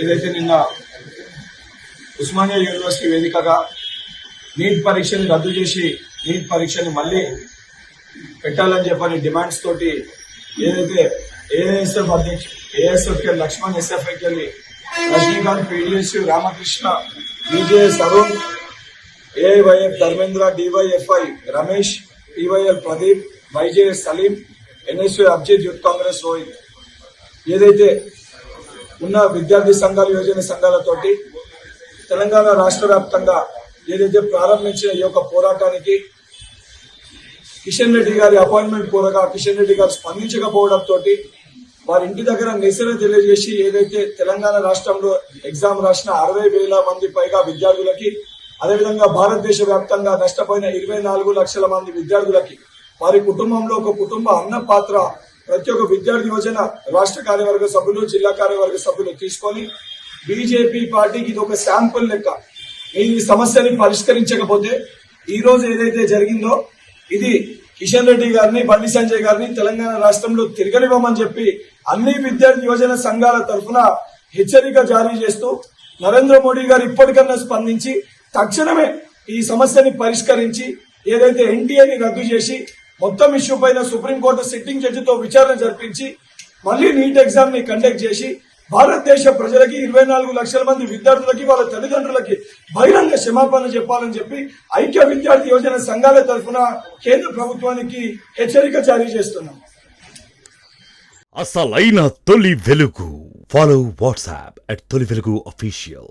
ఏదైతే నిన్న ఉస్మానియా యూనివర్సిటీ వేదికగా నీట్ పరీక్షని రద్దు చేసి నీట్ పరీక్షని మళ్ళీ పెట్టాలని చెప్పని డిమాండ్స్ తోటి ఏదైతే ఏఎస్ఎఫ్ అధ్యక్షుడు ఏఎస్ఎఫ్ లక్ష్మణ్ ఎస్ఎఫ్ఐకి వెళ్ళి Rajinikanth PDS Ramakrishna BJS Arun AIYF Dharmendra DYFI Ramesh TYL Pradeep YJS Salim NSU Abhijit youth Congress Rohit ఏదైతే ఉన్న విద్యార్థి సంఘాలు యువజన సంఘాలతోటి తెలంగాణ రాష్ట్ర వ్యాప్తంగా ఏదైతే ప్రారంభించిన ఈ యొక్క పోరాటానికి కిషన్ రెడ్డి గారి అపాయింట్మెంట్ కోరగా కిషన్ రెడ్డి గారు స్పందించకపోవడంతో వారి ఇంటి దగ్గర నిరసన తెలియజేసి ఏదైతే తెలంగాణ రాష్ట్రంలో ఎగ్జామ్ రాసిన 60,000 మంది పైగా విద్యార్థులకి అదేవిధంగా భారతదేశ వ్యాప్తంగా నష్టపోయిన 24 లక్షల మంది విద్యార్థులకి వారి కుటుంబంలో ఒక కుటుంబ అన్న పాత్ర ప్రతి ఒక్క విద్యార్థి యువజన రాష్ట్ర కార్యవర్గ సభ్యులు జిల్లా కార్యవర్గ సభ్యులు తీసుకొని బీజేపీ పార్టీకి ఇది ఒక శాంపుల్ లెక్క ఈ సమస్యని పరిష్కరించకపోతే ఈ రోజు ఏదైతే జరిగిందో ఇది కిషన్ రెడ్డి గారిని బండి సంజయ్ గారిని తెలంగాణ రాష్ట్రంలో తిరగనివ్వమని చెప్పి అన్ని విద్యార్థి యువజన సంఘాల తరఫున హెచ్చరిక జారీ చేస్తూ నరేంద్ర మోడీ గారు ఇప్పటికన్నా స్పందించి తక్షణమే ఈ సమస్యని పరిష్కరించి ఏదైతే ఎన్టీఏని రద్దు చేసి మొత్తం ఇష్యూ పైన సుప్రీంకోర్టు సిట్టింగ్ జడ్జితో విచారణ జరిపించి మళ్లీ నీట్ ఎగ్జామ్ ని కండక్ట్ చేసి భారతదేశ ప్రజలకి 24 లక్షల మంది విద్యార్థులకి వాళ్ళ తల్లిదండ్రులకి బహిరంగ క్షమాపణ చెప్పాలని చెప్పి ఐక్య విద్యార్థి యోజన సంఘాల తరఫున కేంద్ర ప్రభుత్వానికి హెచ్చరిక జారీ చేస్తున్నాం. అసలైన తొలి వెలుగు. ఫాలో వాట్సాప్ @తొలి వెలుగు అఫీషియల్.